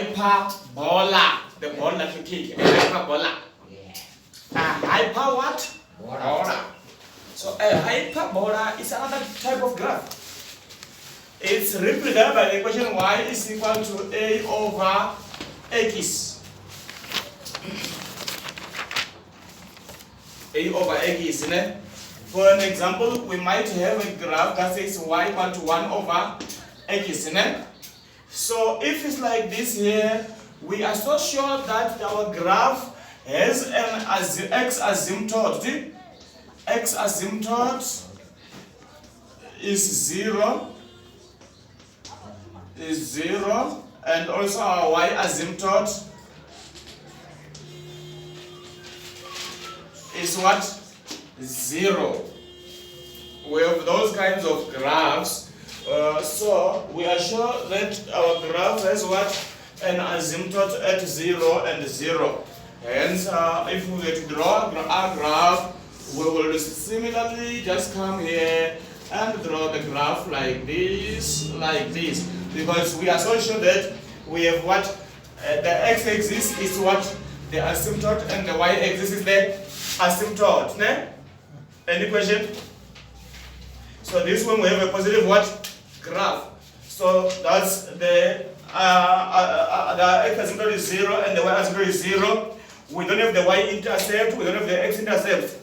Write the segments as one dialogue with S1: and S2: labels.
S1: hyperbola. The ball that you kick. A hyperbola. A hyper what? Bola. So a hyperbola is another type of graph. It's represented by the equation y is equal to a over x. A over x, isn't it? For an example, we might have a graph that says y equal to 1 over x, isn't it? So if it's like this here, we are so sure that our graph has an x asymptote. X asymptote is 0, and also our y asymptote is what? 0. We have those kinds of graphs. So we are sure that our graph has what? An asymptote at 0 and 0. Hence, if we were to draw our graph, we will similarly just come here and draw the graph like this, because we are so sure that we have what? The x-axis is what? The asymptote, and the y-axis is the asymptote. Ne? Any question? So this one we have a positive what? Graph. So that's the x asymptote is 0 and the y asymptote is 0. We don't have the y-intercept, we don't have the x-intercept.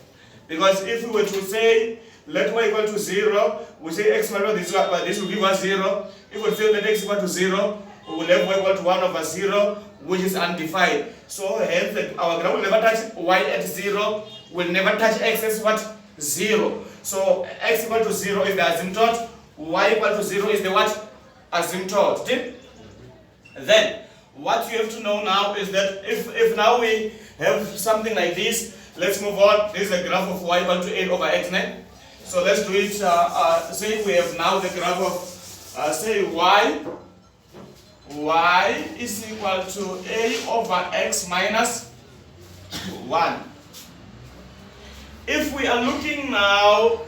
S1: Because if we were to say let y equal to 0, we say x minus this, but this will give us 0. If we say let x equal to 0, we will have y equal to 1 over 0, which is undefined. So hence our graph will never touch y at 0, will never touch x as what? 0. So x equal to 0 is the asymptote, y equal to 0 is the what? Asymptote. Then what you have to know now is that if now we have something like this, let's move on. This is a graph of y equal to 8 over x. So let's do it. Say we have now the graph of say y is equal to a over x minus 1. If we are looking now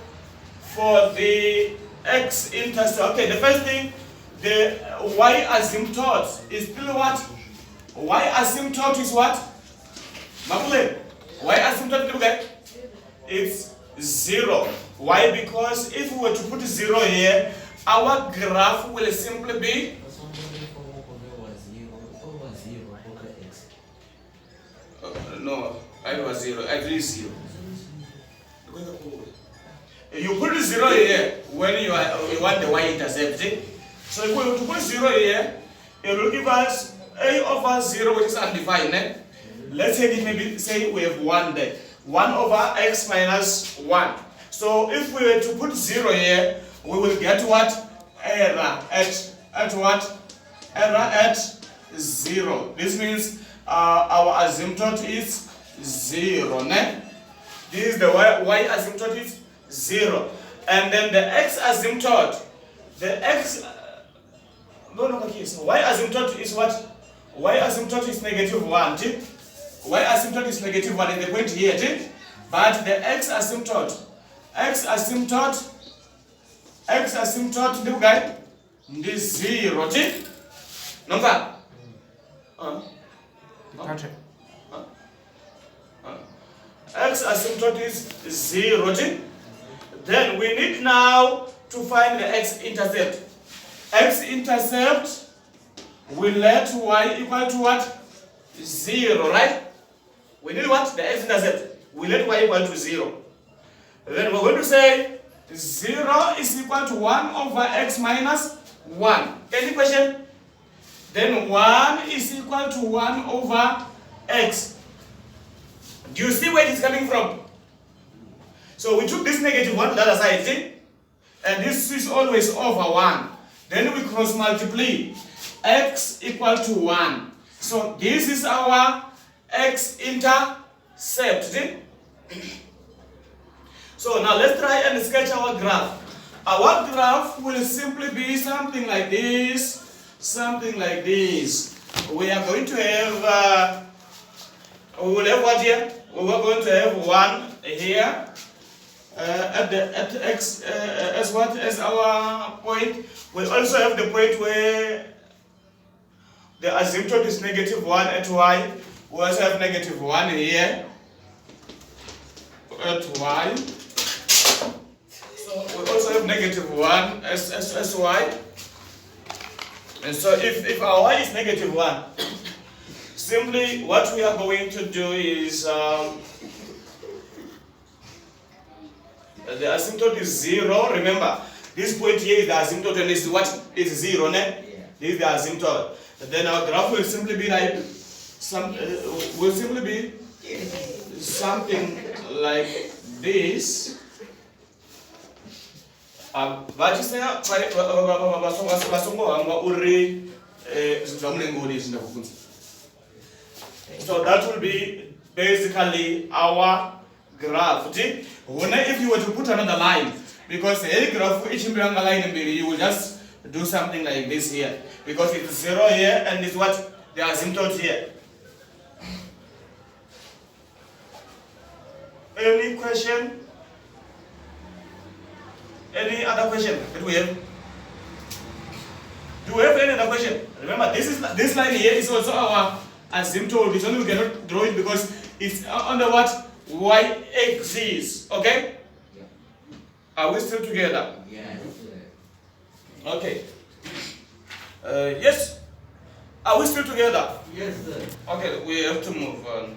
S1: for the x-intercept, okay, the first thing, the y asymptote is still what? Y asymptote is what? Makule, y asymptote, okay? It's 0. Why? Because if we were to put 0 here, our graph will simply be no, I was 0, I agree 0. You put 0 here when you want the y-intercept. So if we were to put 0 here, it will give us a over 0, which is undefined. Let's say it maybe say we have 1 there. 1 over x minus 1. So if we were to put 0 here, we will get what? Error at what? Error at 0. This means our asymptote is 0. This is the y asymptote is 0. And then the x asymptote, the x, y asymptote is what? Y asymptote is negative 1. Y asymptote is negative 1 in the point here. But the x asymptote, the guy, is 0. Number? X asymptote is 0. Then we need now to find the x-intercept. X-intercept will let y equal to what? 0, right? We need what? The x-intercept. We let y equal to 0. Then we're going to say 0 is equal to 1 over x minus 1. Any question? Then 1 is equal to 1 over x. Do you see where it is coming from? So we took this negative 1 to the other side, see? And this is always over 1. Then we cross multiply. X equal to 1. So this is our x-intercept, see? So now let's try and sketch our graph. Our graph will simply be something like this. Something like this. We are going to have, we will have what here? We are going to have 1 here. At x as what as our point. We also have the point where the asymptote is -1 at y. We also have -1 here at y. So we also have -1 as y. And so if our y is -1, simply what we are going to do is the asymptote is 0. Remember, this point here is the asymptote and this is what is 0, ne?
S2: Yeah.
S1: This is the asymptote. Then our graph will simply be like something like this. So that will be basically our graph. If you were to put another line, because a graph each line you will just do something like this here, because it's 0 here and it's what the asymptote here. Any question? Any other question that we have? Do we have any other question? Remember, this line here is also our asymptote. It's only we cannot draw it because it's on the what? Y-axis. Okay?
S2: Yeah.
S1: Are we still together?
S2: Yeah.
S1: Okay. Yes. Are we still together?
S2: Yes, sir.
S1: Okay, we have to move on.